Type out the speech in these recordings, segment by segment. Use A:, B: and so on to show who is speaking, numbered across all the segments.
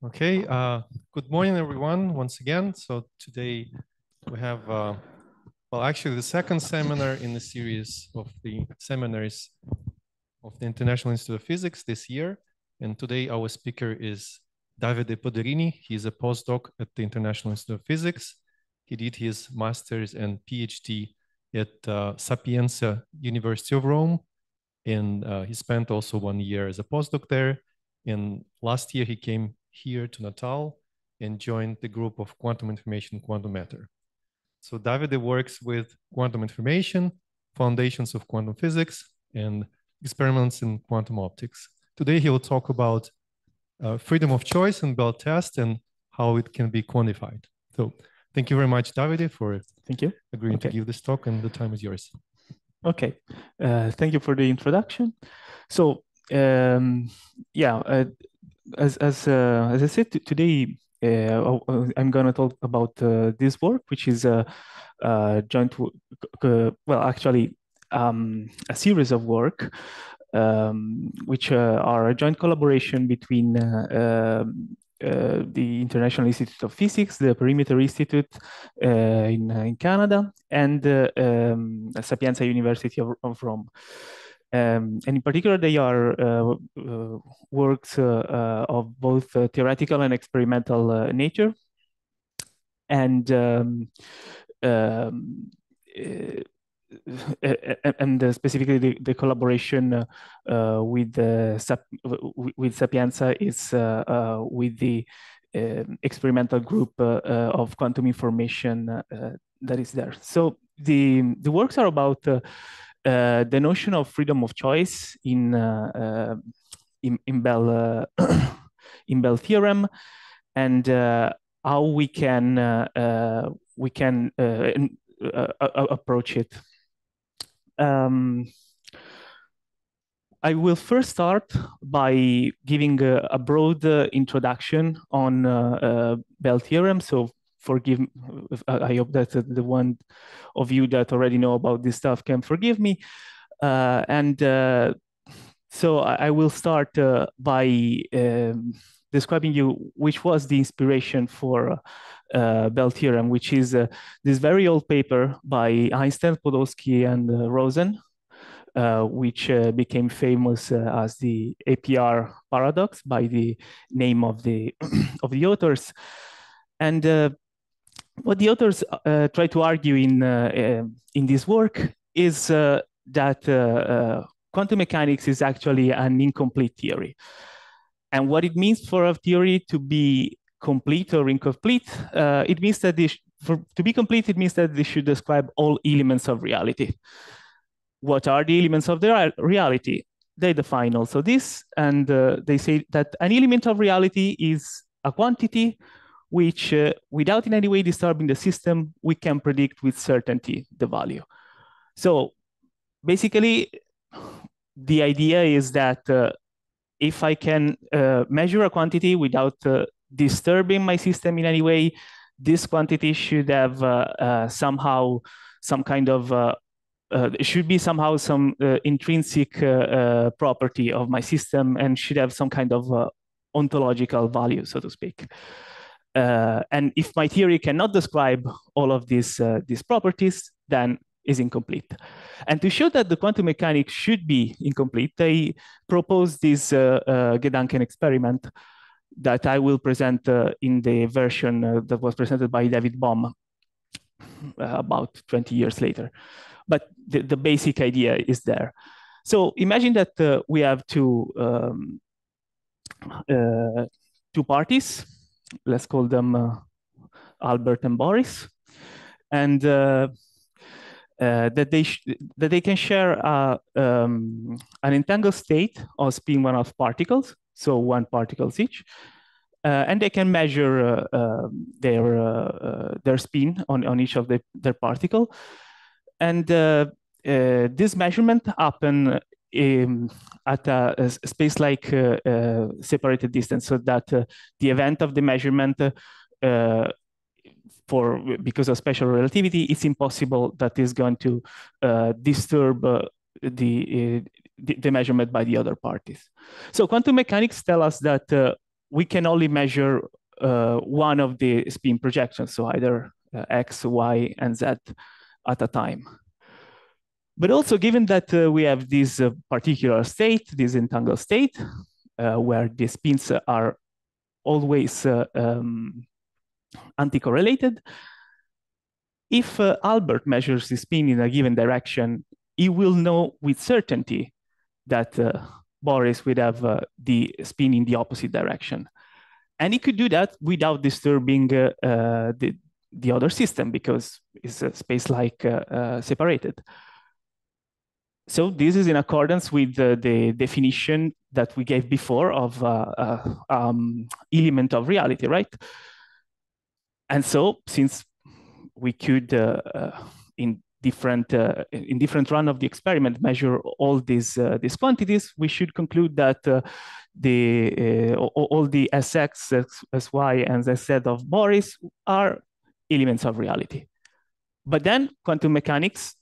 A: Okay, good morning, everyone, once again. So today we have, well, actually the second seminar in the series of the seminars of the International Institute of Physics this year. And today our speaker is Davide Poderini. He's a postdoc at the International Institute of Physics. He did his master's and PhD at Sapienza University of Rome. And he spent also 1 year as a postdoc there. And last year he came here to Natal and joined the group of quantum information, quantum matter. So Davide works with quantum information, foundations of quantum physics, and experiments in quantum optics. Today he will talk about freedom of choice and Bell test and how it can be quantified. So thank you very much, Davide, for agreeing to give this talk, and the time is yours.
B: Okay, thank you for the introduction. So as I said today, I'm going to talk about this work, which is a joint, a series of work, which are a joint collaboration between the International Institute of Physics, the Perimeter Institute in Canada, and Sapienza University of Rome. And in particular, they are works of both theoretical and experimental nature. And specifically the collaboration with Sapienza is with the experimental group of quantum information that is there. So the works are about the notion of freedom of choice in Bell in Bell theorem, and how we can approach it. I will first start by giving a broad introduction on Bell theorem. So forgive, I hope that the one of you that already know about this stuff can forgive me. So I will start by describing you which was the inspiration for Bell theorem, which is this very old paper by Einstein, Podolsky, and Rosen, which became famous as the APR paradox by the name of the of the authors. And what the authors try to argue in this work is that quantum mechanics is actually an incomplete theory. And what it means for a theory to be complete or incomplete, it means that to be complete, it means that they should describe all elements of reality. What are the elements of the reality? They define also this, and they say that an element of reality is a quantity which, without in any way disturbing the system, we can predict with certainty the value. So basically, the idea is that if I can measure a quantity without disturbing my system in any way, this quantity should have somehow some kind of it should be somehow some intrinsic property of my system, and should have some kind of ontological value, so to speak. And if my theory cannot describe all of these properties, then is incomplete. And to show that the quantum mechanics should be incomplete, they propose this Gedanken experiment that I will present in the version that was presented by David Bohm about 20 years later. But the basic idea is there. So imagine that we have two parties. Let's call them Albert and Boris, and that they can share an entangled state of spin 1/2 particles, so 1 particles each, and they can measure their spin on each of their particle. And this measurement happen at a space-like separated distance, so that the event of the measurement, because of special relativity, it's impossible that is going to disturb the measurement by the other parties. So quantum mechanics tell us that we can only measure one of the spin projections, so either X, Y, and Z at a time. But also, given that we have this particular state, this entangled state, where the spins are always anti-correlated, if Albert measures the spin in a given direction, he will know with certainty that Boris would have the spin in the opposite direction. And he could do that without disturbing the other system, because it's space-like separated. So this is in accordance with the definition that we gave before of element of reality, right? And so, since we could, in different run of the experiment, measure all these quantities, we should conclude that all the Sx, Sy, and Zz of Boris are elements of reality. But then quantum mechanics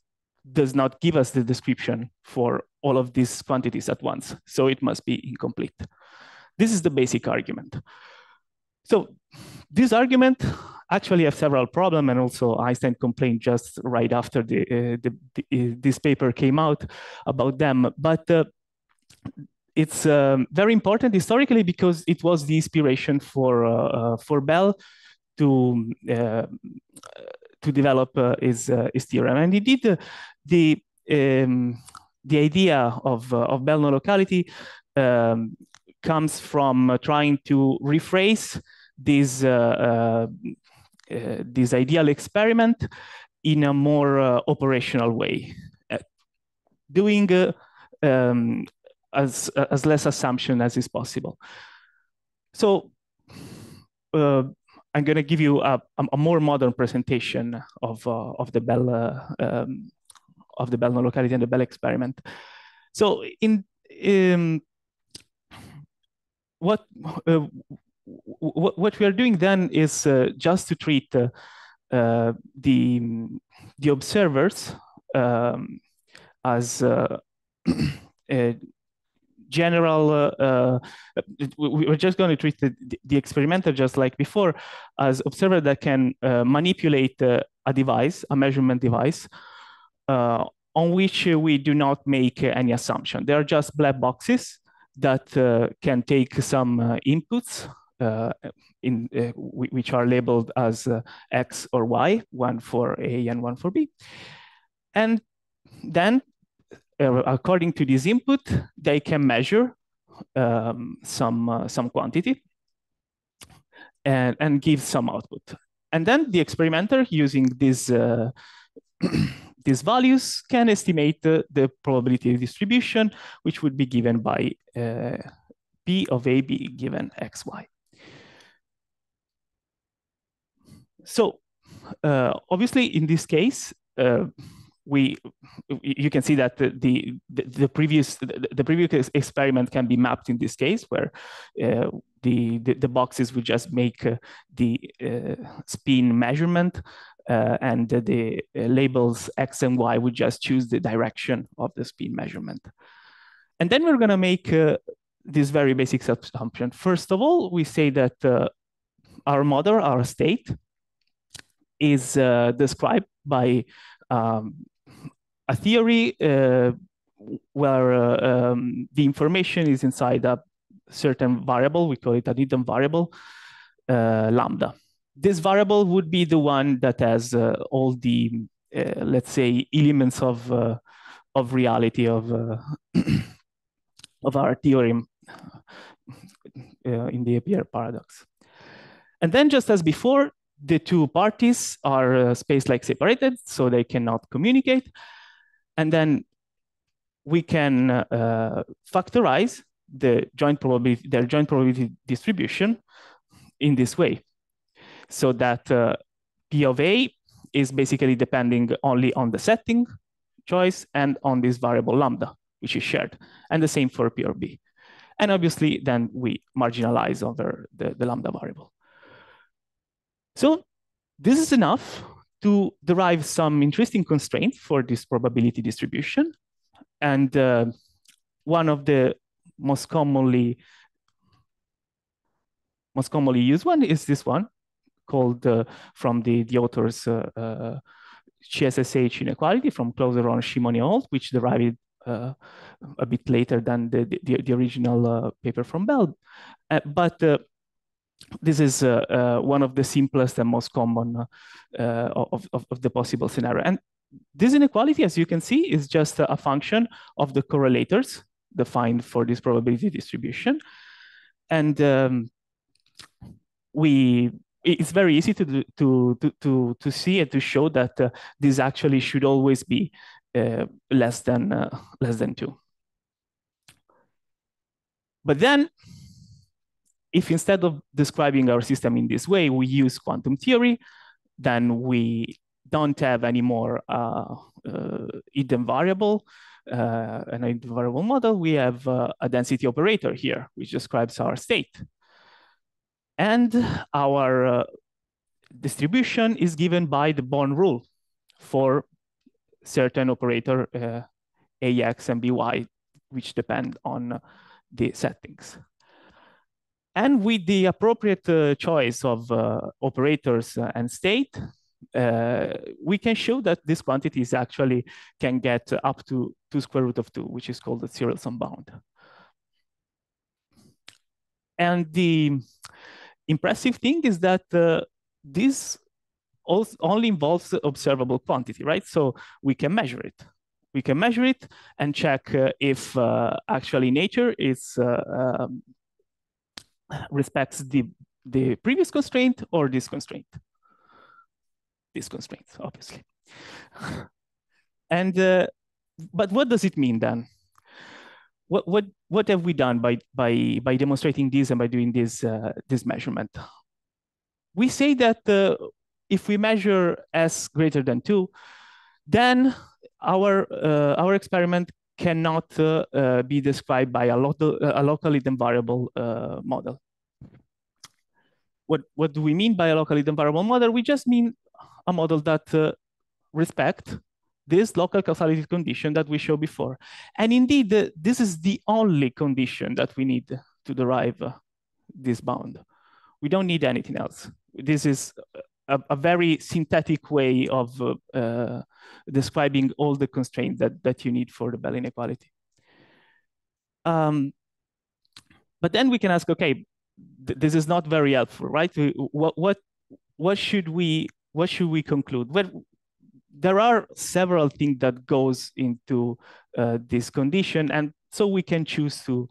B: does not give us the description for all of these quantities at once, so it must be incomplete. This is the basic argument. So this argument actually has several problems, and also Einstein complained just right after this paper came out about them. But it's very important historically because it was the inspiration for Bell to develop his theorem. And indeed, the idea of Bell non-locality comes from trying to rephrase this ideal experiment in a more operational way, doing as less assumption as is possible. So I'm going to give you a more modern presentation of the Bell non-locality and the Bell experiment. So what we are doing then is just to treat the observers as general. We're just going to treat the experimenter just like before as observer that can manipulate a device, a measurement device, on which we do not make any assumption. They are just black boxes that can take some inputs which are labeled as X or Y, one for A and one for B. And then, according to this input, they can measure some quantity and give some output. And then the experimenter, using these values, can estimate the probability distribution, which would be given by P of AB given XY. So obviously, in this case, you can see that the previous experiment can be mapped in this case, where the boxes would just make the spin measurement, and the labels X and Y would just choose the direction of the spin measurement. And then we're going to make this very basic assumption. First of all, we say that our model, our state, is described by a theory where the information is inside a certain variable. We call it a hidden variable, lambda. This variable would be the one that has all the, let's say, elements of reality of our theorem in the Ampere paradox. And then, just as before, the two parties are space-like separated, so they cannot communicate. And then we can factorize their joint probability distribution in this way, so that P of A is basically depending only on the setting choice and on this variable lambda, which is shared, and the same for P of B. And obviously, then we marginalize over the lambda variable. So this is enough to derive some interesting constraints for this probability distribution. And one of the most commonly most commonly used one is this one, called from the author's CSSH inequality from Closer on Shimon, which derived a bit later than the original paper from Bell. But this is one of the simplest and most common of the possible scenario. And this inequality, as you can see, is just a function of the correlators defined for this probability distribution. And it's very easy to see and to show that this actually should always be less than 2. But then, if instead of describing our system in this way, we use quantum theory, then we don't have any more hidden variable, an hidden variable model. We have a density operator here, which describes our state. And our distribution is given by the Born rule for certain operator AX and BY, which depend on the settings. And with the appropriate choice of operators and state, we can show that this quantities actually can get up to 2 square root of 2, which is called the serial sum bound. And the impressive thing is that this only involves observable quantity, right? So we can measure it. We can measure it and check if actually nature is respects the previous constraint or this constraint. This constraint, obviously. And but what does it mean then? What have we done by demonstrating this and by doing this this measurement? We say that if we measure s greater than 2, then our experiment cannot be described by a local hidden variable model. What do we mean by a local hidden variable model? We just mean a model that respects this local causality condition that we showed before. And indeed, this is the only condition that we need to derive this bound. We don't need anything else. This is a very synthetic way of describing all the constraints that you need for the Bell inequality. But then we can ask, okay, this is not very helpful, right? What should we conclude? Well, there are several things that goes into this condition, and so we can choose to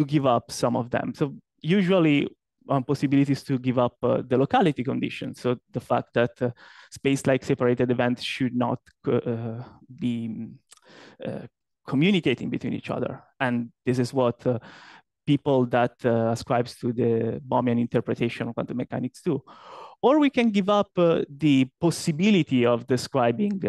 B: give up some of them. So usually one possibility is to give up the locality condition. So the fact that space-like separated events should not be communicating between each other. And this is what people that ascribes to the Bohmian interpretation of quantum mechanics do. Or we can give up the possibility of describing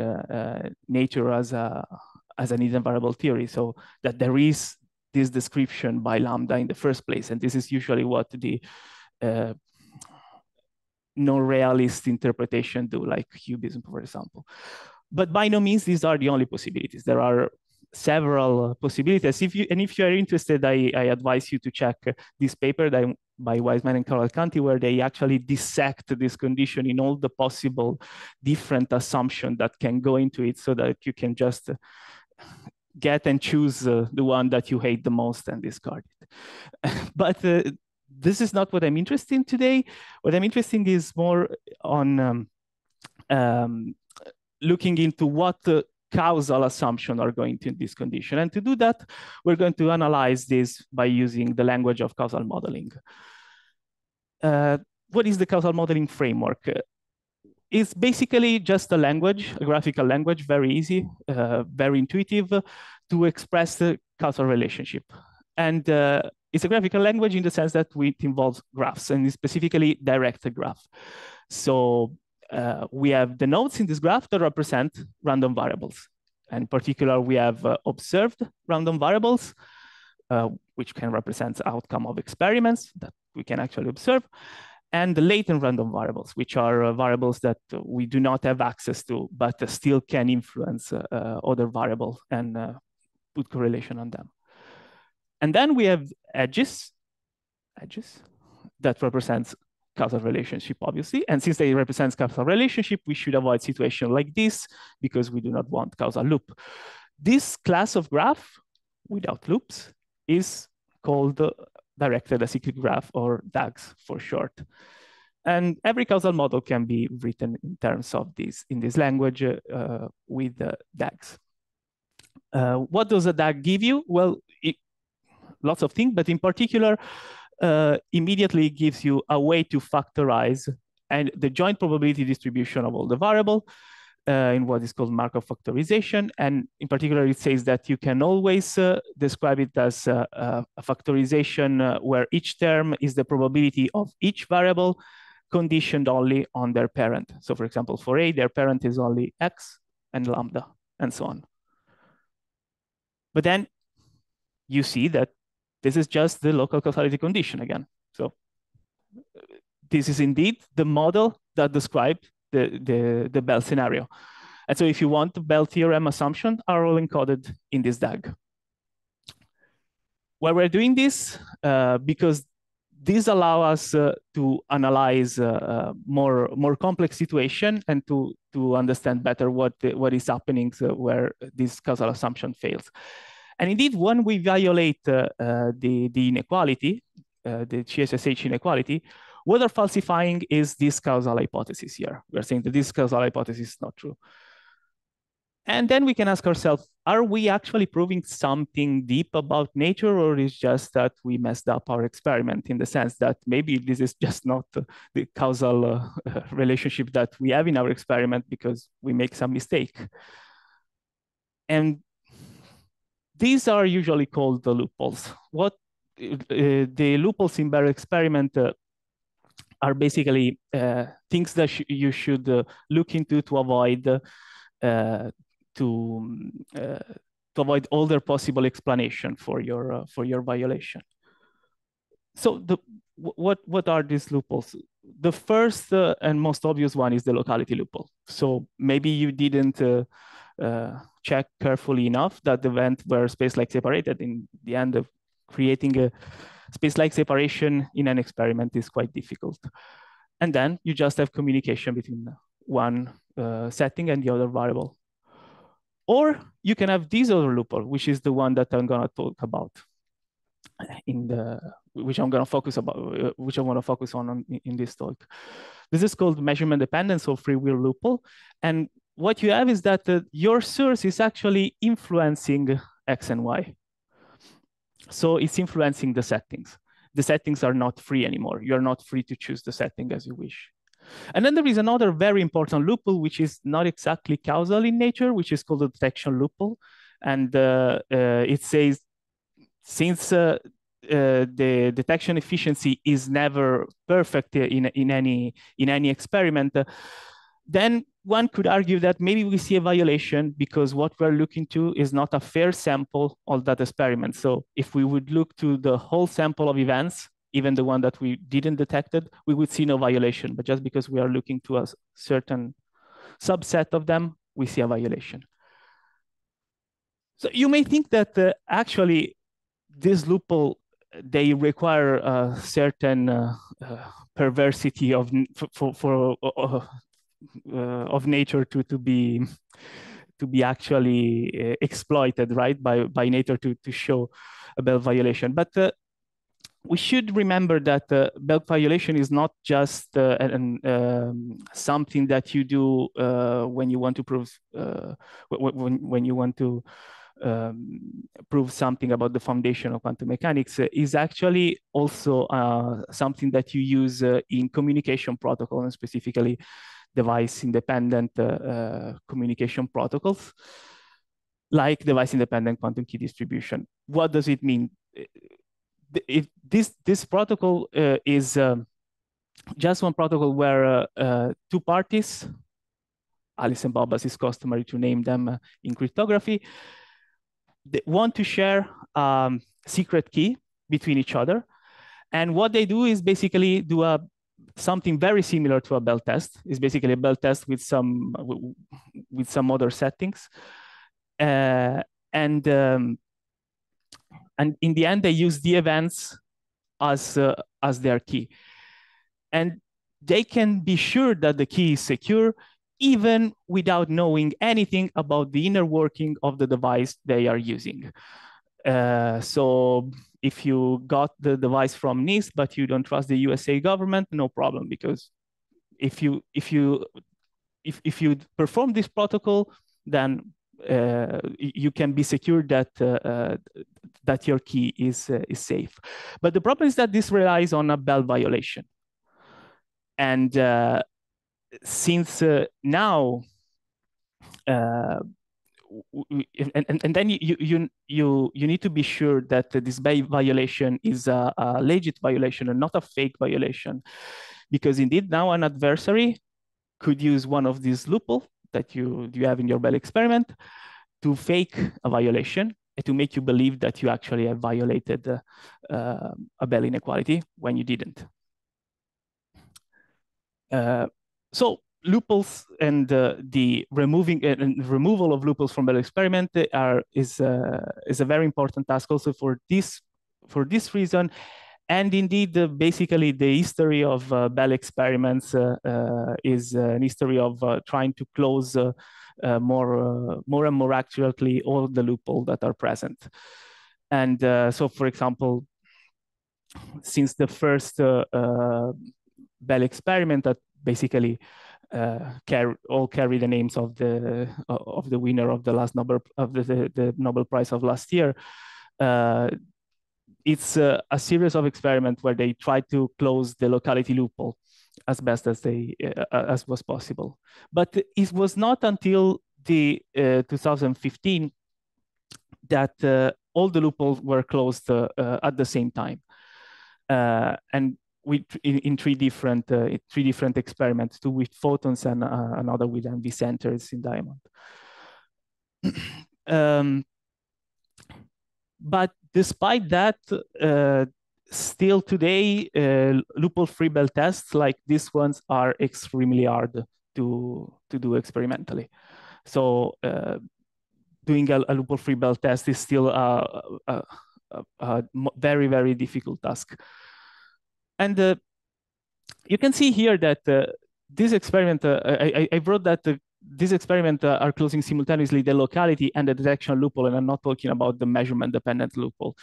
B: nature as an hidden variable theory, so that there is this description by lambda in the first place. And this is usually what the non-realist interpretation do, like cubism, for example. But by no means these are the only possibilities. There are several possibilities. If you are interested, I advise you to check this paper by Wiseman and Cavalcanti, where they actually dissect this condition in all the possible different assumptions that can go into it, so that you can just get and choose the one that you hate the most and discard it. But this is not what I'm interested in today. What I'm interested in is more on looking into what causal assumptions are going to this condition. And to do that, we're going to analyze this by using the language of causal modeling. What is the causal modeling framework? It's basically just a language, a graphical language, very easy, very intuitive to express the causal relationship. And it's a graphical language in the sense that it involves graphs, and specifically directed graph. So we have the nodes in this graph that represent random variables. And in particular, we have observed random variables, which can represent the outcome of experiments that we can actually observe, and the latent random variables, which are variables that we do not have access to, but still can influence other variables and put correlation on them. And then we have edges. that represents causal relationship, obviously. And since they represent causal relationship, we should avoid situation like this because we do not want causal loop. This class of graph without loops is called directed acyclic graph, or DAGs for short. And every causal model can be written in terms of this, in this language with DAGs. What does a DAG give you? Well, lots of things, but in particular, immediately gives you a way to factorize and the joint probability distribution of all the variable in what is called Markov factorization. And in particular, it says that you can always describe it as a factorization where each term is the probability of each variable conditioned only on their parent. So for example, for A, their parent is only X and lambda and so on. But then you see that this is just the local causality condition again. So this is indeed the model that described the Bell scenario. And so if you want, the Bell theorem assumptions are all encoded in this DAG. Why we're doing this? Because these allow us to analyze more complex situation and to understand better what is happening where this causal assumption fails. And indeed, when we violate the inequality, the CSSH inequality, what we're falsifying is this causal hypothesis here. We're saying that this causal hypothesis is not true. And then we can ask ourselves, are we actually proving something deep about nature, or is just that we messed up our experiment in the sense that maybe this is just not the causal relationship that we have in our experiment because we make some mistake? And these are usually called the loopholes. What the loopholes in Bell experiment are basically things that you should look into to avoid to avoid all their possible explanation for your violation. So what are these loopholes? The first and most obvious one is the locality loophole. So maybe you didn't check carefully enough that the event were space-like separated. In the end of creating a space-like separation in an experiment is quite difficult. And then you just have communication between one setting and the other variable. Or you can have this other loophole, which is the one that I'm gonna talk about which I'm gonna focus which I wanna focus on in this talk. This is called measurement dependence or free will loophole. And what you have is that your source is actually influencing X and Y. So it's influencing the settings. The settings are not free anymore. You're not free to choose the setting as you wish. And then there is another very important loophole, which is not exactly causal in nature, which is called the detection loophole. And it says, since the detection efficiency is never perfect in any experiment, then one could argue that maybe we see a violation because what we're looking to is not a fair sample of that experiment. So if we would look to the whole sample of events, even the one that we didn't detect it, we would see no violation. But just because we are looking to a certain subset of them, we see a violation. So you may think that actually this loophole, they require a certain perversity of nature to be actually exploited, right, by nature to show a Bell violation. But we should remember that Bell violation is not just something that you do when you want to prove when you want to prove something about the foundation of quantum mechanics. Is actually also something that you use in communication protocol, and specifically device-independent communication protocols, like device-independent quantum key distribution. What does it mean? If this protocol is just one protocol where two parties, Alice and Bob, as is customary to name them in cryptography, they want to share secret key between each other. And what they do is basically do something very similar to a Bell test. It's basically a Bell test with some other settings. And in the end, they use the events as their key. And they can be sure that the key is secure even without knowing anything about the inner working of the device they are using. So if you got the device from NIST, but you don't trust the USA government, no problem, because if you perform this protocol, then you can be secure that that your key is safe. But the problem is that this relies on a Bell violation, and since now. And then you need to be sure that this violation is a legit violation and not a fake violation, because indeed now an adversary could use one of these loopholes that you have in your Bell experiment to fake a violation and to make you believe that you actually have violated a Bell inequality when you didn't. So loopholes and the removal of loopholes from Bell experiment is a very important task also for this reason. And indeed, basically, the history of Bell experiments is an history of trying to close more and more accurately all the loopholes that are present. And so, for example, since the first Bell experiment that basically carry the names of the winner of the last Nobel the Nobel Prize of last year. It's a series of experiments where they try to close the locality loophole as best as as was possible. But it was not until the 2015 that all the loopholes were closed at the same time, and in three different experiments, two with photons and another with MV centers in diamond. But despite that, still today, loophole-free Bell tests like these ones are extremely hard to do experimentally. So doing a loophole-free Bell test is still a very, very difficult task. And you can see here that this experiment, I wrote that this experiment are closing simultaneously the locality and the detection loophole, and I'm not talking about the measurement-dependent loophole.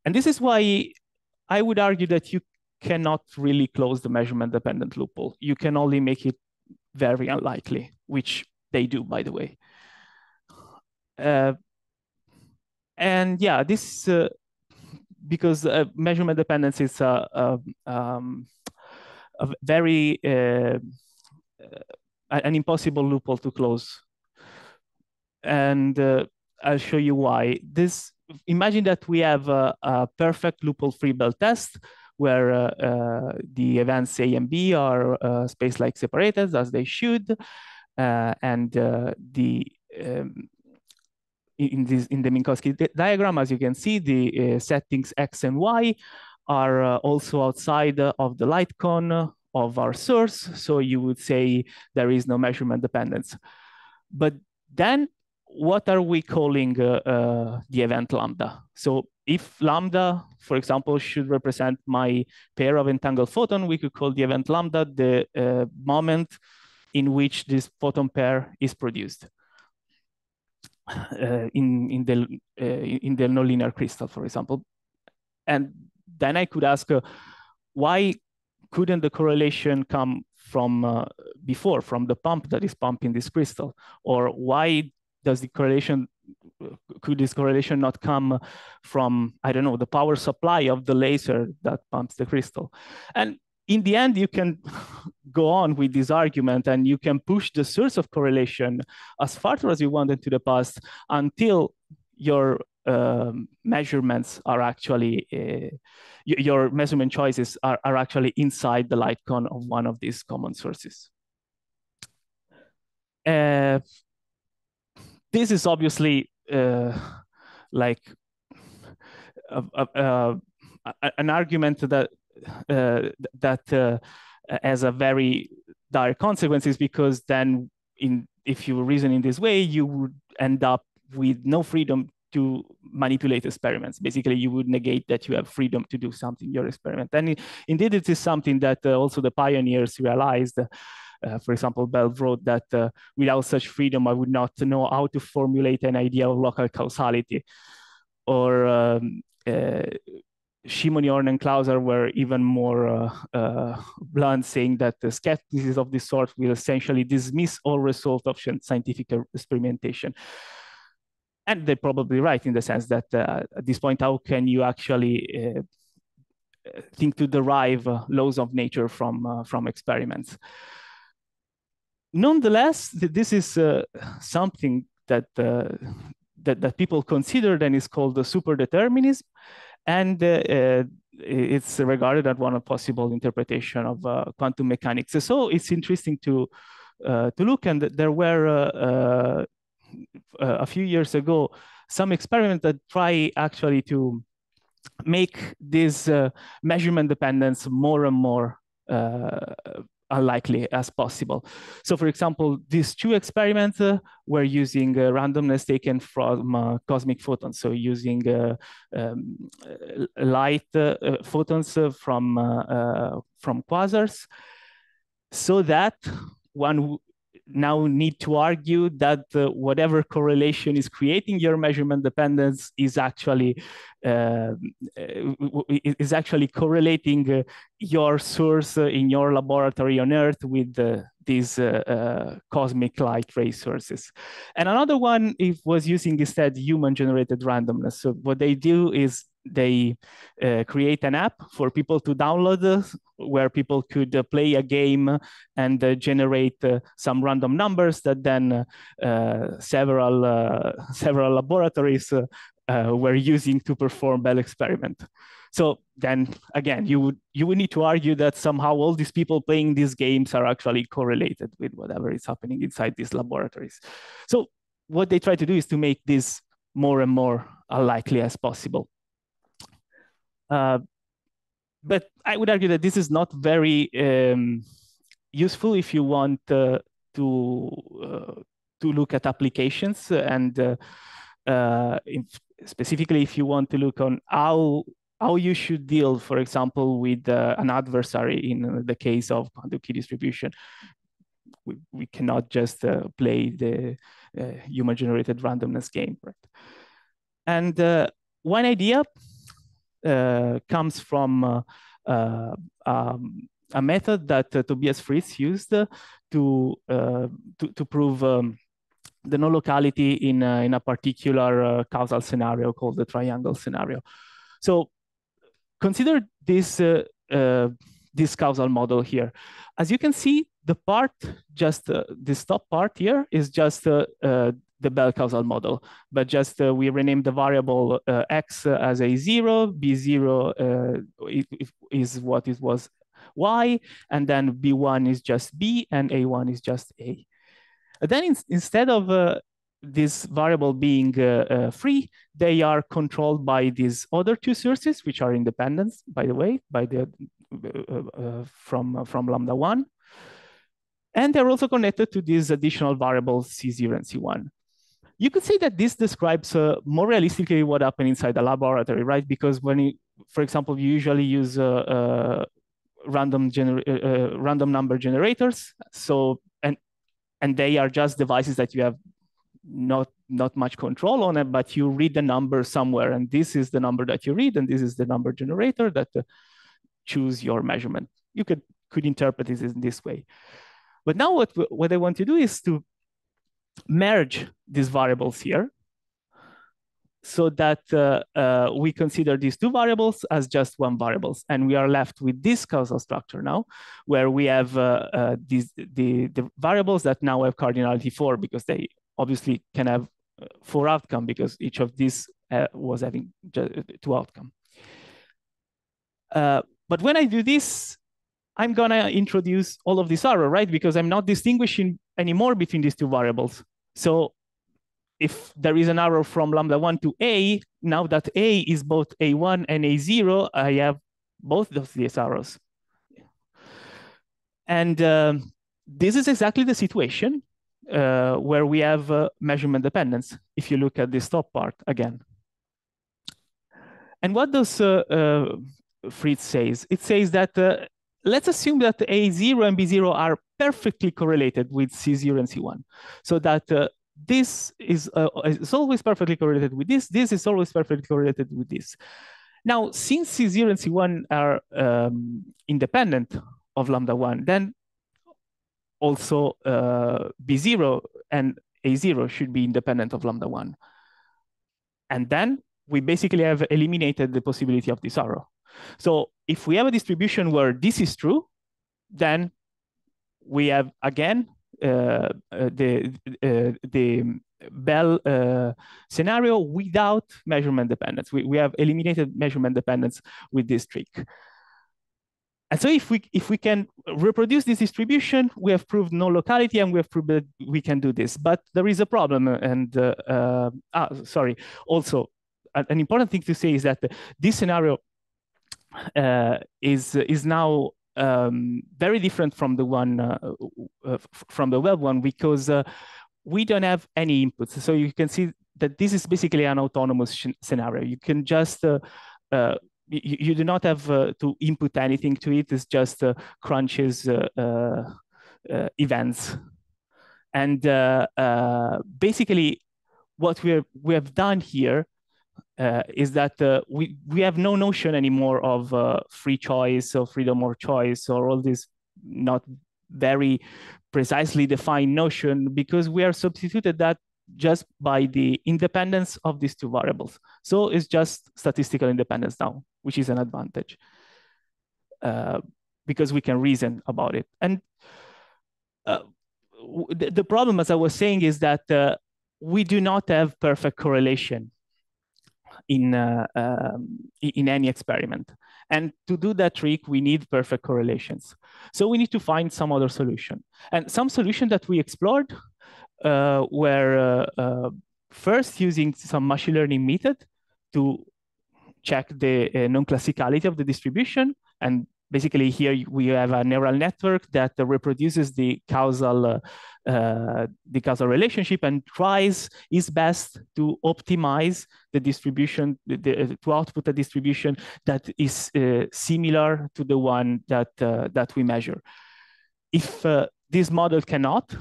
B: And this is why I would argue that you cannot really close the measurement-dependent loophole. You can only make it very unlikely, which they do, by the way. And yeah, this because measurement dependence is a very an impossible loophole to close, and I'll show you why. Imagine that we have a perfect loophole-free Bell test where the events A and B are space-like separated as they should, and in the Minkowski diagram, as you can see, the settings X and Y are also outside of the light cone of our source. So you would say there is no measurement dependence. But then what are we calling the event lambda? So if lambda, for example, should represent my pair of entangled photon, we could call the event lambda the moment in which this photon pair is produced. In the nonlinear crystal, for example. And then I could ask, why couldn't the correlation come from before, from the pump that is pumping this crystal? Or why does could this correlation not come from, I don't know, the power supply of the laser that pumps the crystal? And in the end, you can go on with this argument and you can push the source of correlation as far as you want into the past until your measurements are actually, your measurement choices are actually inside the light cone of one of these common sources. This is obviously like an argument that has a very dire consequences, because then if you reason in this way, you would end up with no freedom to manipulate experiments. Basically, you would negate that you have freedom to do something in your experiment. And indeed, it is something that also the pioneers realized. For example, Bell wrote that without such freedom, I would not know how to formulate an idea of local causality. Or Shimoniorn and Clauser were even more blunt, saying that the skepticism of this sort will essentially dismiss all results of scientific experimentation. And they're probably right in the sense that at this point, how can you actually think to derive laws of nature from experiments? Nonetheless, this is something that that people considered and is called the superdeterminism, and it's regarded as one of possible interpretation of quantum mechanics. So it's interesting to look, and there were a few years ago some experiments that try actually to make this measurement dependence more and more unlikely as possible. So for example, these two experiments were using randomness taken from cosmic photons. So using light photons from quasars, so that one now need to argue that whatever correlation is creating your measurement dependence is actually correlating your source in your laboratory on Earth with these cosmic light ray sources. And another one was using instead human-generated randomness. So what they do is they create an app for people to download where people could play a game and generate some random numbers that then several laboratories were using to perform Bell experiment. So then again, you would need to argue that somehow all these people playing these games are actually correlated with whatever is happening inside these laboratories. So what they try to do is to make this more and more unlikely as possible. But I would argue that this is not very useful if you want to look at applications, and specifically if you want to look on how you should deal, for example, with an adversary in the case of quantum key distribution. We cannot just play the human-generated randomness game, right? And one idea comes from a method that Tobias Fritz used to prove the no locality in a particular causal scenario called the triangle scenario. So consider this this causal model here. As you can see, the part just this top part here is just the Bell causal model, but just we renamed the variable x as a0, b0 is what it was y, and then b1 is just b, and a1 is just a. Then instead of this variable being free, they are controlled by these other two sources, which are independent, by the way, by the from lambda 1. And they're also connected to these additional variables C0 and C1. You could say that this describes more realistically what happened inside the laboratory, right? Because when, for example, you usually use random number generators, so and they are just devices that you have not much control on it, but you read the number somewhere, and this is the number that you read, and this is the number generator that choose your measurement. You could interpret it in this way. But now what I want to do is to merge these variables here so that we consider these two variables as just one variables. And we are left with this causal structure now, where we have the variables that now have cardinality 4, because they obviously can have 4 outcomes, because each of these was having 2 outcomes. But when I do this, I'm gonna introduce all of this error, right? Because I'm not distinguishing anymore between these two variables. So if there is an error from lambda 1 to a, now that a is both a1 and a0, I have both of these errors. And this is exactly the situation. where we have measurement dependence, if you look at this top part again. And what does Fritz says? It says that let's assume that A0 and B0 are perfectly correlated with C0 and C1. So that this is always perfectly correlated with this. This is always perfectly correlated with this. Now, since C0 and C1 are independent of lambda 1, then also B0 and A0 should be independent of lambda 1. And then we basically have eliminated the possibility of this arrow. So if we have a distribution where this is true, then we have, again, the Bell scenario without measurement dependence. We have eliminated measurement dependence with this trick. And so if we can reproduce this distribution, we have proved no locality, and we have proved that we can do this. But there is a problem. And sorry. Also, an important thing to say is that this scenario is now very different from the one from the web one, because we don't have any inputs. So you can see that this is basically an autonomous scenario. You can just you do not have to input anything to it. It's just crunches events. And basically, what we have done here is that we have no notion anymore of free choice or freedom of choice or all this not very precisely defined notion, because we are substituted that just by the independence of these two variables. So it's just statistical independence now, which is an advantage because we can reason about it. And the problem, as I was saying, is that we do not have perfect correlation in any experiment. And to do that trick, we need perfect correlations. So we need to find some other solution. And some solution that we explored were first using some machine learning method to check the non-classicality of the distribution. And basically here we have a neural network that reproduces the causal relationship and tries its best to optimize the distribution, to output a distribution that is similar to the one that we measure. If this model cannot,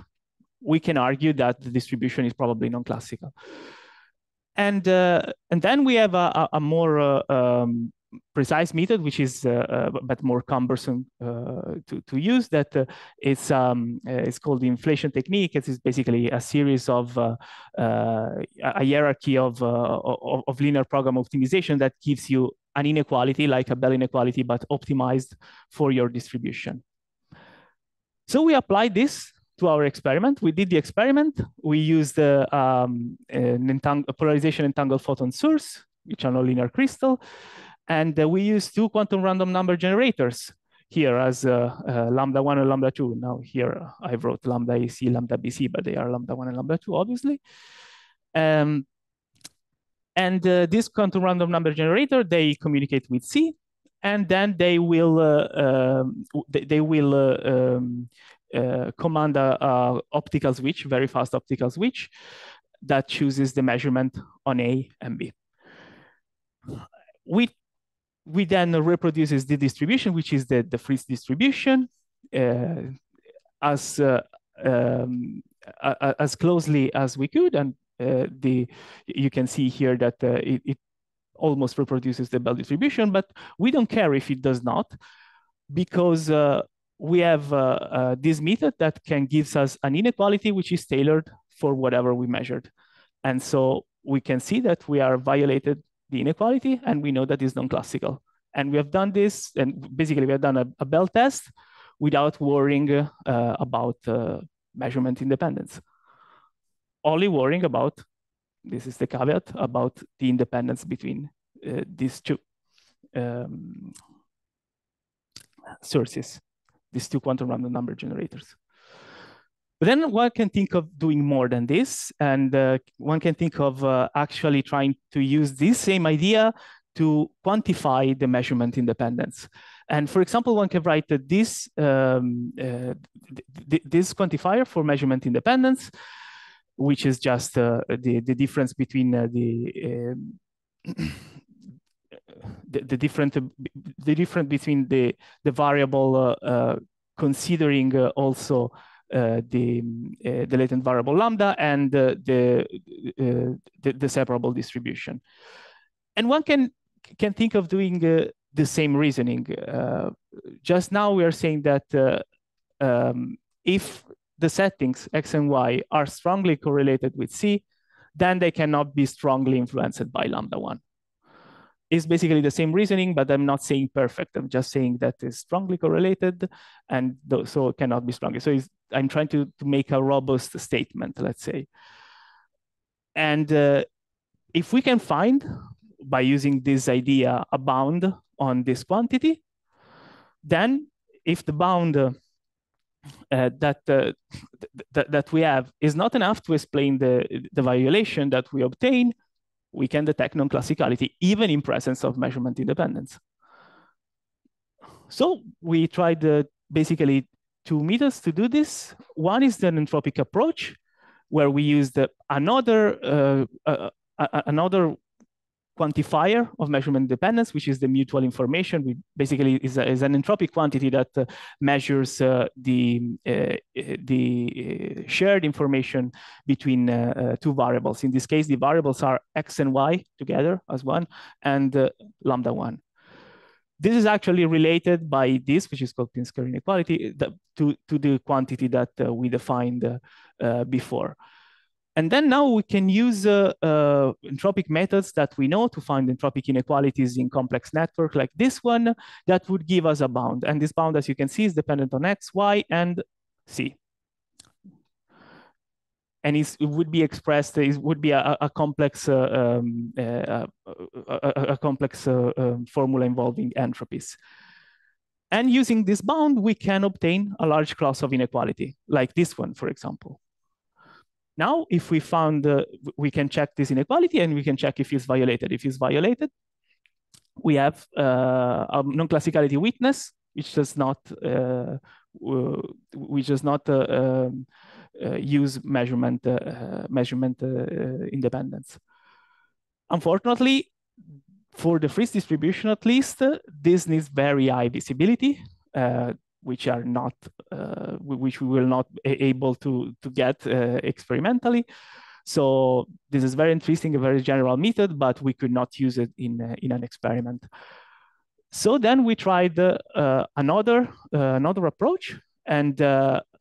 B: we can argue that the distribution is probably non-classical. And then we have a more precise method, which is but more cumbersome to use. That it's called the inflation technique. It is basically a series of a hierarchy of linear program optimization that gives you an inequality, like a Bell inequality, but optimized for your distribution. So we applied this to our experiment. We did the experiment. We used a polarization entangled photon source, which are nonlinear crystal. And we used two quantum random number generators here as lambda 1 and lambda 2. Now here I wrote lambda AC, lambda BC, but they are lambda 1 and lambda 2, obviously. And this quantum random number generator, they communicate with C, and then they will command a optical switch, very fast optical switch, that chooses the measurement on A and B. We then reproduces the distribution, which is the Fritz distribution, as closely as we could, and you can see here that it almost reproduces the Bell distribution, but we don't care if it does not, because we have this method that can give us an inequality which is tailored for whatever we measured. And so we can see that we are violated the inequality, and we know that it's non-classical. And we have done this, and basically we have done a Bell test without worrying about measurement independence. Only worrying about, this is the caveat, about the independence between these two sources, these two quantum random number generators. But then one can think of doing more than this, and one can think of actually trying to use this same idea to quantify the measurement independence. And for example, one can write this quantifier for measurement independence, which is just the difference between the difference between the variable considering also the latent variable lambda and the separable distribution. And one can think of doing the same reasoning. Just now we are saying that if the settings X and Y are strongly correlated with C, then they cannot be strongly influenced by lambda 1. It's basically the same reasoning, but I'm not saying perfect. I'm just saying that it's strongly correlated and so it cannot be strongly. So I'm trying to make a robust statement, let's say. And if we can find, by using this idea, a bound on this quantity, then if the bound that we have is not enough to explain the violation that we obtain, we can detect non-classicality even in presence of measurement independence. So we tried basically 2 methods to do this. One is the entropic approach, where we used another quantifier of measurement independence, which is the mutual information. We basically is an entropic quantity that measures the shared information between 2 variables. In this case, the variables are X and Y together as one, and lambda 1. This is actually related by this, which is called Pinsker inequality, to the quantity that we defined before. And then now we can use entropic methods that we know to find entropic inequalities in complex network like this one that would give us a bound. And this bound, as you can see, is dependent on X, Y, and C. And it would be expressed, it would be a complex formula involving entropies. And using this bound, we can obtain a large class of inequality, like this one, for example. Now, if we found, we can check this inequality and we can check if it's violated. If it's violated, we have a non-classicality witness, which does not use measurement independence. Unfortunately, for the Friis distribution at least, this needs very high visibility, which are not, which we will not be able to get experimentally. So this is very interesting, a very general method, but we could not use it in an experiment. So then we tried another approach, and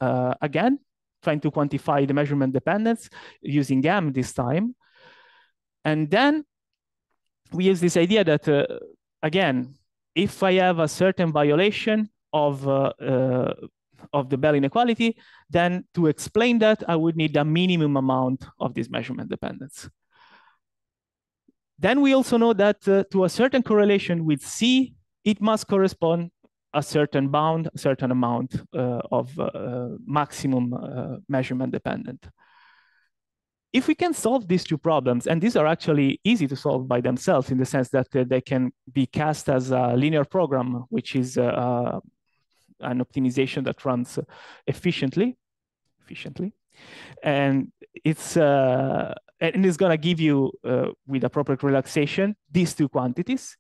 B: again, trying to quantify the measurement dependence using GAM this time. And then we use this idea that, again, if I have a certain violation of the Bell inequality, then to explain that, I would need a minimum amount of this measurement dependence. Then we also know that to a certain correlation with C, it must correspond a certain bound, a certain amount of maximum measurement dependent. If we can solve these 2 problems, and these are actually easy to solve by themselves in the sense that they can be cast as a linear program, which is an optimization that runs efficiently, and it's going to give you, with appropriate relaxation, these 2 quantities.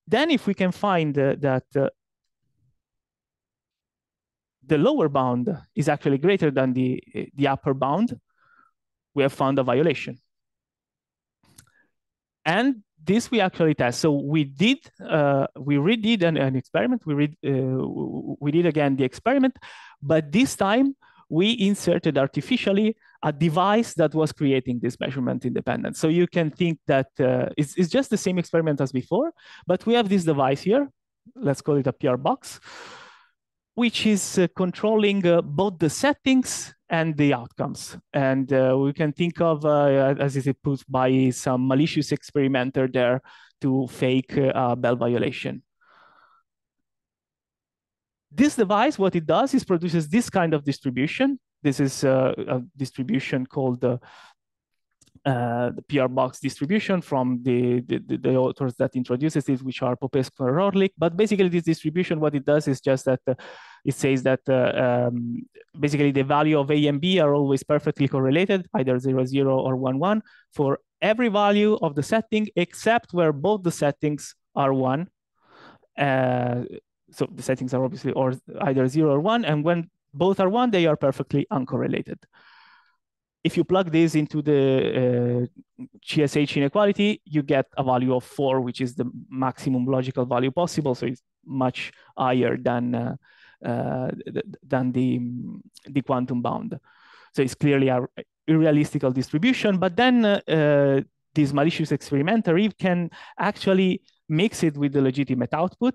B: Then if we can find that the lower bound is actually greater than the upper bound, we have found a violation. And this we actually test. So we redid an experiment. We did again the experiment, but this time we inserted artificially a device that was creating this measurement independence. So you can think that it's just the same experiment as before, but we have this device here. Let's call it a PR box, which is controlling both the settings and the outcomes. And we can think of, as is put by some malicious experimenter there to fake a Bell violation. This device, what it does is produces this kind of distribution. This is a distribution called the PR box distribution from the authors that introduces it, which are Popescu and Rohrlich. But basically, this distribution, what it does is just that it says that basically the value of A and B are always perfectly correlated, either 0, 0 or 1, 1, for every value of the setting, except where both the settings are 1. So the settings are obviously or either 0 or 1, and when both are 1, they are perfectly uncorrelated. If you plug this into the GSH inequality, you get a value of 4, which is the maximum logical value possible. So it's much higher than the quantum bound. So it's clearly a irrealistical distribution. But then this malicious experimenter can actually mix it with the legitimate output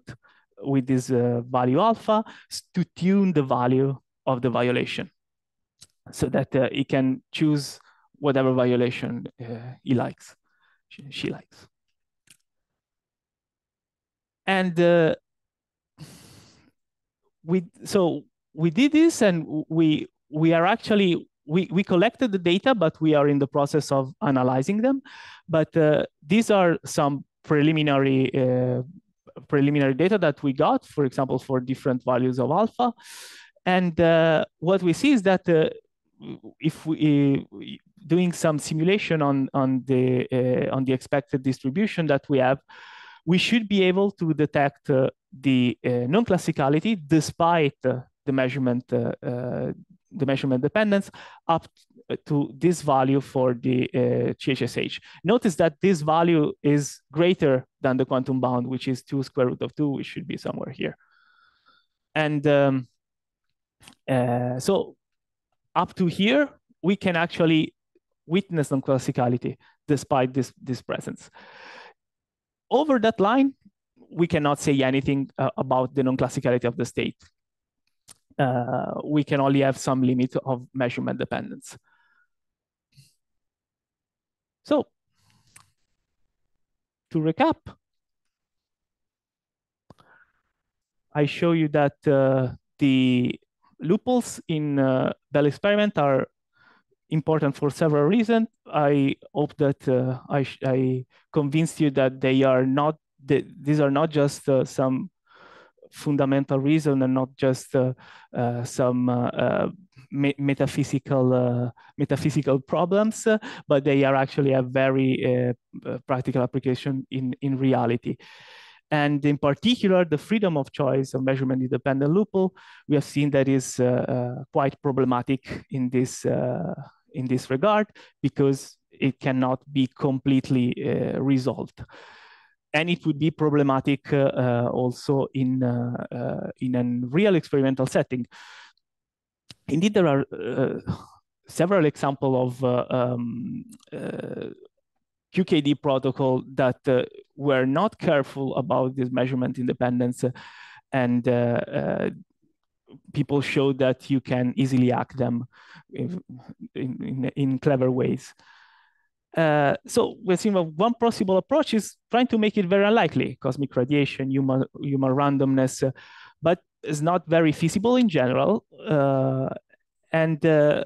B: with this value alpha to tune the value of the violation, so that he can choose whatever violation he likes, she likes. And we did this, and we are actually, we collected the data, but we are in the process of analyzing them. But these are some preliminary data that we got, for example, for different values of alpha. And what we see is that if we doing some simulation on the expected distribution that we have, we should be able to detect the non-classicality despite the measurement dependence up to this value for the GHSH. Notice that this value is greater than the quantum bound, which is 2 square root of 2, which should be somewhere here. And so up to here, we can actually witness non-classicality despite this presence. Over that line, we cannot say anything about the non-classicality of the state. We can only have some limit of measurement dependence. So, to recap, I show you that the loopholes in Bell experiment are important for several reasons. I hope that I convinced you that they are not, these are not just some fundamental reason and not just some metaphysical problems, but they are actually a very practical application in reality. And in particular, the freedom of choice of measurement-independent loophole, we have seen that is quite problematic in this regard, because it cannot be completely resolved. And it would be problematic also in a real experimental setting. Indeed, there are several examples of QKD protocol that were not careful about this measurement independence, and people showed that you can easily hack them in clever ways. So we're seeing one possible approach is trying to make it very unlikely, cosmic radiation, human randomness, but it's not very feasible in general. And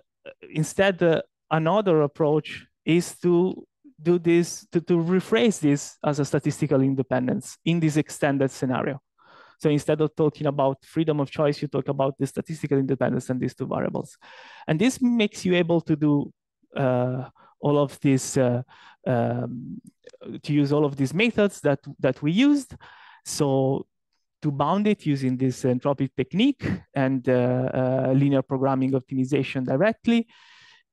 B: instead, another approach is to do this, to rephrase this as a statistical independence in this extended scenario. So instead of talking about freedom of choice, you talk about the statistical independence and these two variables. And this makes you able to do all of this, to use all of these methods that we used. So to bound it using this entropic technique and linear programming optimization directly.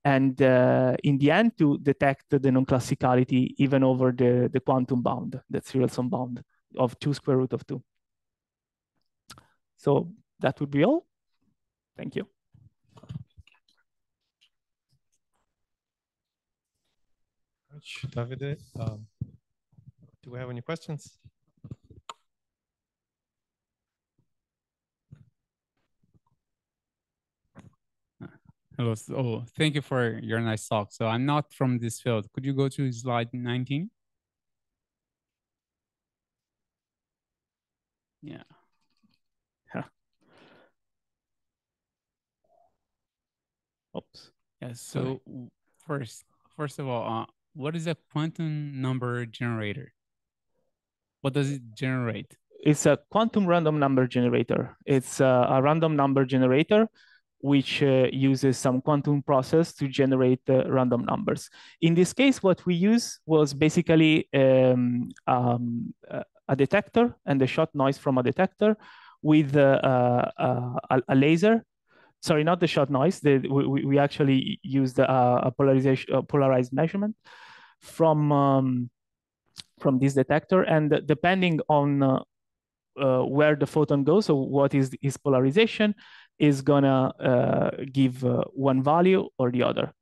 B: And in the end, to detect the non-classicality even over the quantum bound, the serial sum bound of 2 square root of 2. So that would be all. Thank you.
A: Davide, do we have any questions?
C: Hello. So thank you for your nice talk. So I'm not from this field. Could you go to slide 19? Yeah.
B: Oops.
C: Yes. So first of all, what is a quantum number generator? What does it generate?
B: It's a quantum random number generator. It's a random number generator which uses some quantum process to generate random numbers. In this case, what we use was basically a detector and the shot noise from a detector with a laser. Sorry, not the shot noise. We actually used a polarized measurement from this detector, and depending on where the photon goes, so what is its polarization, is gonna give one value or the other.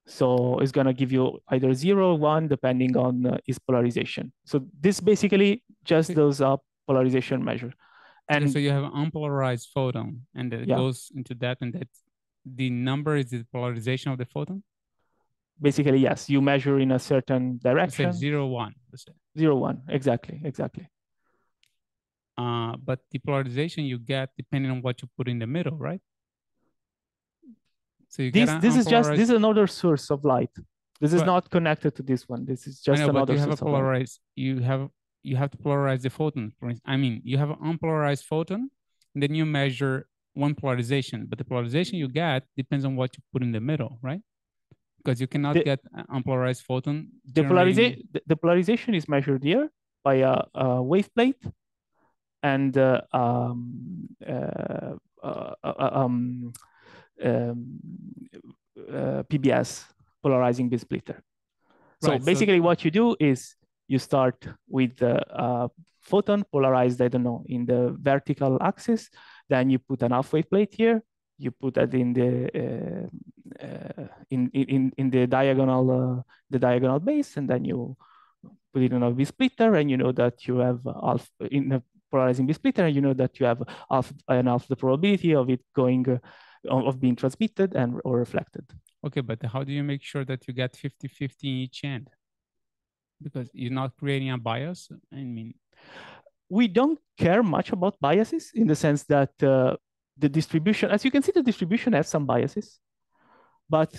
B: So it's gonna give you either 0 or 1 depending on its polarization. So this basically just does a polarization measure. And
C: so you have an unpolarized photon, and it goes into that, and that the number is the polarization of the photon?
B: Basically, yes. You measure in a certain direction.
C: Let's say 0, 1.
B: 0, 1, exactly.
C: But the polarization you get depending on what you put in the middle, right? So you
B: this is another source of light. This is not connected to this one. This is just another source of light.
C: You have to polarize the photon. I mean, you have an unpolarized photon, and then you measure one polarization, but the polarization you get depends on what you put in the middle, right? Because you cannot get an unpolarized photon.
B: The polarization is measured here by a wave plate and PBS, polarizing beam splitter. So basically what you do is you start with the photon polarized, I don't know, in the vertical axis, then you put an half-wave plate here, you put that in the diagonal base, and then you put it in a beam splitter, and you know that you have in a polarizing beam splitter, and you know that you have half the probability of it going of being transmitted and or reflected.
C: Okay, but how do you make sure that you get 50-50 in each end? Because you're not creating a bias. I mean,
B: we don't care much about biases in the sense that the distribution, as you can see, the distribution has some biases, but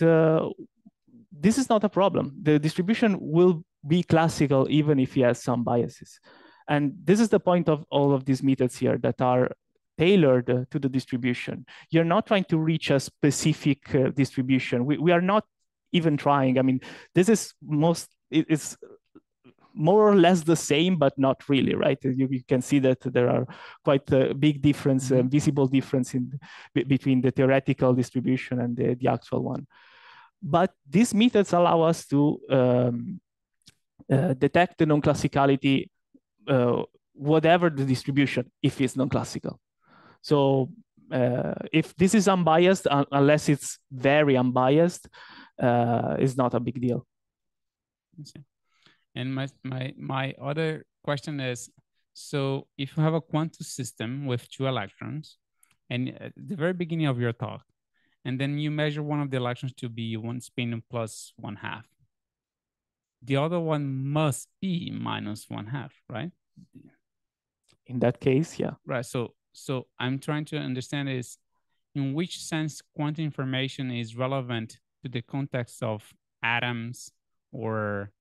B: this is not a problem. The distribution will be classical even if it has some biases. And this is the point of all of these methods here that are tailored to the distribution. You're not trying to reach a specific distribution. We are not even trying. I mean, this is it's more or less the same, but not really, right? You can see that there are quite a big difference, visible difference between the theoretical distribution and the actual one. But these methods allow us to detect the non-classicality, whatever the distribution, if it's non-classical. So if this is unbiased, unless it's very unbiased, it's not a big deal.
C: And my other question is, so if you have a quantum system with 2 electrons, and at the very beginning of your talk, and then you measure one of the electrons to be 1 spin plus 1/2, the other one must be minus 1/2, right?
B: In that case, yeah.
C: Right. So I'm trying to understand is in which sense quantum information is relevant to the context of atoms or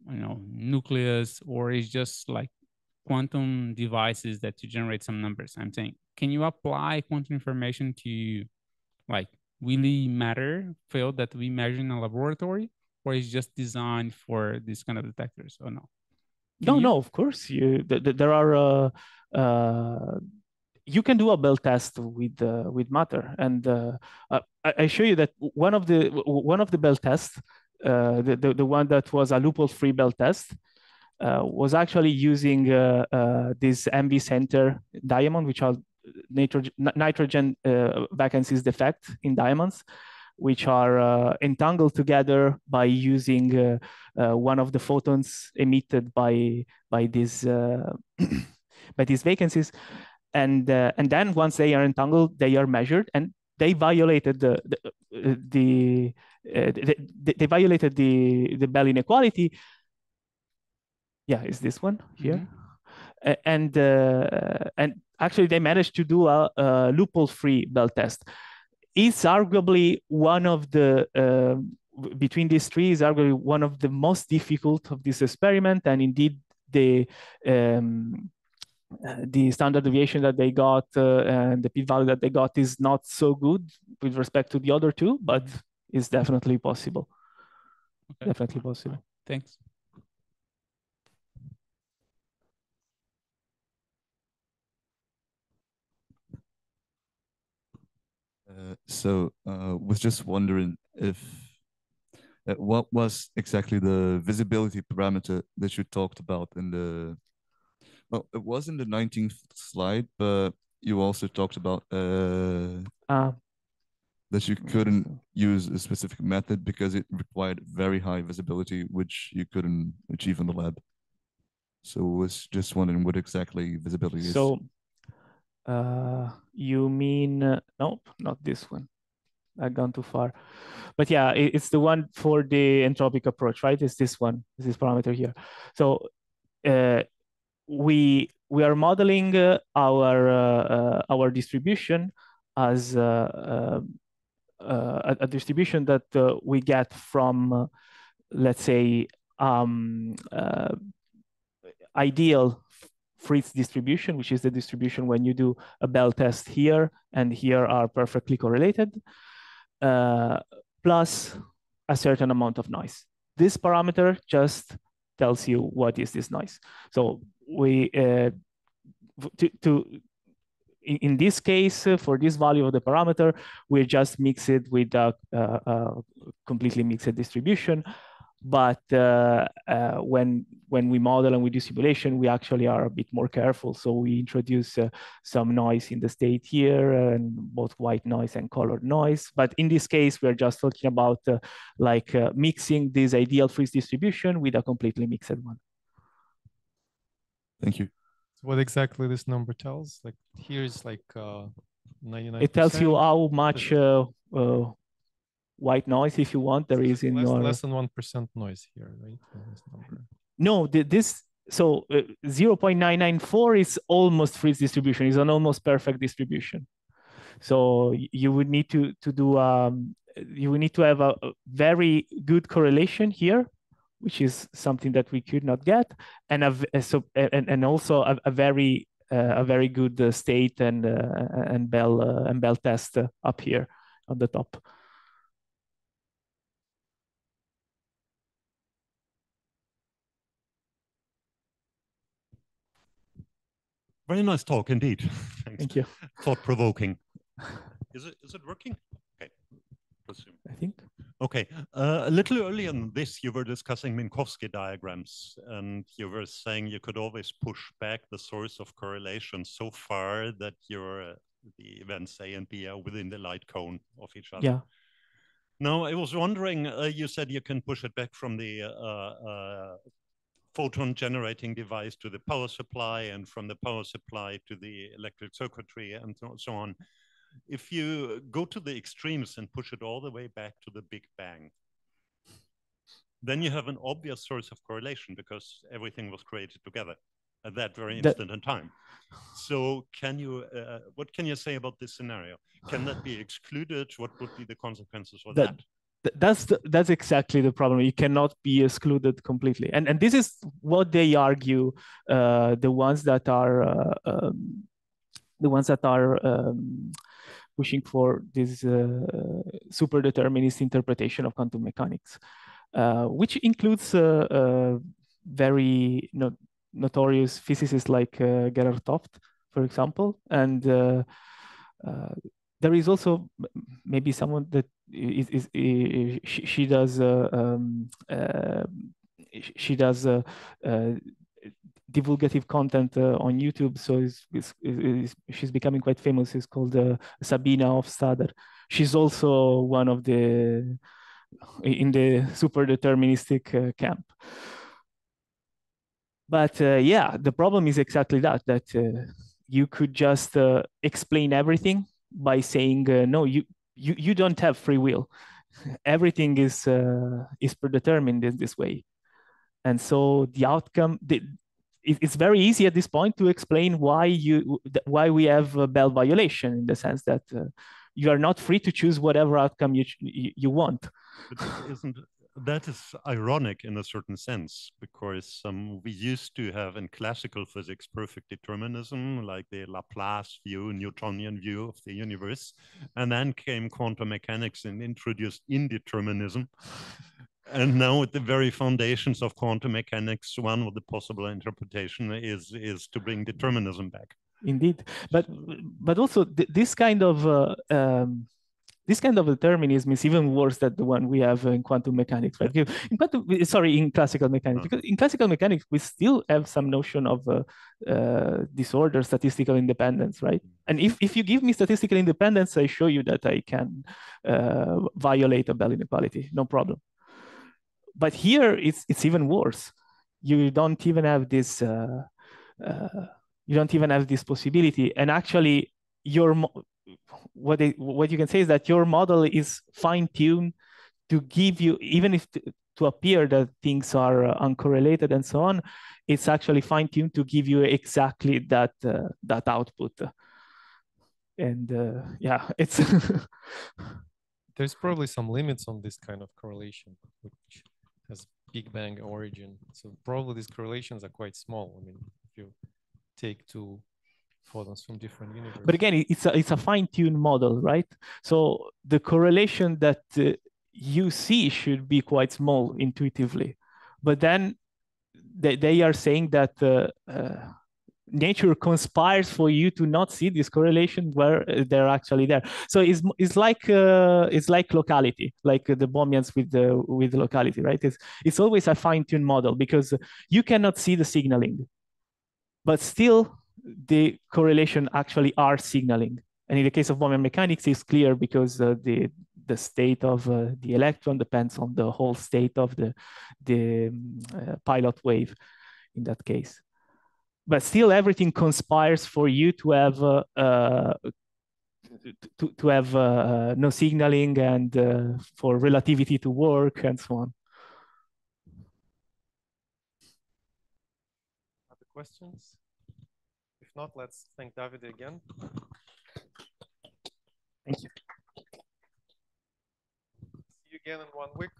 C: nucleus, or is just like quantum devices that you generate some numbers? I'm saying, can you apply quantum information to like really matter field that we measure in a laboratory, or is just designed for these kind of detectors, or no?
B: No, of course. There are you can do a Bell test with matter, and I show you that one of the Bell tests, the one that was a loophole-free Bell test, was actually using this MV center diamond, which are nitrogen vacancies defect in diamonds, which are entangled together by using one of the photons emitted by these by these vacancies, and then once they are entangled, they are measured, and they violated they violated the Bell inequality. Yeah, is this one here? And actually they managed to do a loophole-free Bell test. It's arguably one of the between these three is arguably one of the most difficult of this experiment, and indeed the standard deviation that they got and the p-value that they got is not so good with respect to the other two, but it's definitely possible. Okay. Definitely possible.
C: Thanks.
D: Was just wondering if what was exactly the visibility parameter that you talked about in the, well, it was in the 19th slide, but you also talked about that you couldn't use a specific method because it required very high visibility, which you couldn't achieve in the lab. So I was just wondering what exactly visibility is.
B: So you mean, nope, not this one. I've gone too far. But yeah, it's the one for the entropic approach, right? It's this one, it's this parameter here. So we are modeling our distribution as a distribution that we get from, let's say, ideal Fritz distribution, which is the distribution when you do a Bell test here and here are perfectly correlated, plus a certain amount of noise. This parameter just tells you what is this noise. So we, in this case, for this value of the parameter, we just mix it with a completely mixed distribution. But when we model and we do simulation, we actually are a bit more careful. So we introduce some noise in the state here, and both white noise and colored noise. But in this case, we're just talking about mixing this ideal Fritz distribution with a completely mixed one.
D: Thank you.
A: So what exactly this number tells? Like here is like 99%.
B: It tells you how much white noise, if you want, there is in your
A: less than 1% noise here, right?
B: No, this so 0.994 is almost Fritz distribution. It's an almost perfect distribution. So you would need to do you would need to have a very good correlation here, which is something that we could not get, and also a very good state and Bell test up here on the top.
E: Very nice talk indeed. Thanks.
B: Thank you.
E: Thought-provoking. Is it working? Okay. Presume.
B: I think.
E: Okay. A little earlier in this, you were discussing Minkowski diagrams, and you were saying you could always push back the source of correlation so far that the events A and B are within the light cone of each other.
B: Yeah.
E: Now, I was wondering, you said you can push it back from the photon generating device to the power supply, and from the power supply to the electric circuitry, and so on. If you go to the extremes and push it all the way back to the Big Bang, then you have an obvious source of correlation because everything was created together at that very instant in time. So can you, what can you say about this scenario? Can that be excluded? What would be the consequences for that?
B: That's exactly the problem. You cannot be excluded completely, and this is what they argue. The ones that are pushing for this super determinist interpretation of quantum mechanics, which includes very notorious physicists like Gerhard Toft, for example, and there is also maybe someone that she does divulgative content on YouTube, so she's becoming quite famous. It's called Sabina Hofstadter. She's also one of in the super deterministic camp. But yeah, the problem is exactly that you could just explain everything by saying no, you don't have free will. Everything is predetermined in this way, and so the outcome. It's very easy at this point to explain why we have a Bell violation, in the sense that you are not free to choose whatever outcome you want.
E: But that is ironic in a certain sense, because we used to have in classical physics perfect determinism, like the Laplace view, Newtonian view of the universe, and then came quantum mechanics and introduced indeterminism. And now at the very foundations of quantum mechanics, one of the possible interpretation is to bring determinism back.
B: Indeed, but also this kind of determinism is even worse than the one we have in quantum mechanics, right? In classical mechanics, because in classical mechanics we still have some notion of disorder, statistical independence, right? And if you give me statistical independence, I show you that I can violate a Bell inequality, no problem. But here it's even worse. You don't even have this. You don't even have this possibility, and actually, what you can say is that your model is fine-tuned to give you, even if to appear that things are uncorrelated and so on, it's actually fine-tuned to give you exactly that that output. And yeah, it's
A: there's probably some limits on this kind of correlation, which has Big Bang origin. So probably these correlations are quite small. I mean, if you take two photons from different universes.
B: But again, it's a fine-tuned model, right? So the correlation that you see should be quite small intuitively, but then they are saying that nature conspires for you to not see this correlation where they're actually there. So it's like locality, like the Bohmians with the locality, right? It's always a fine-tuned model because you cannot see the signaling, but still the correlation actually are signaling. And in the case of Bohmian mechanics, it's clear because the state of the electron depends on the whole state of the pilot wave in that case. But still, everything conspires for you to have no signaling and for relativity to work and so on.
A: Other questions? If not, let's thank Davide again.
B: Thank you.
A: See you again in 1 week.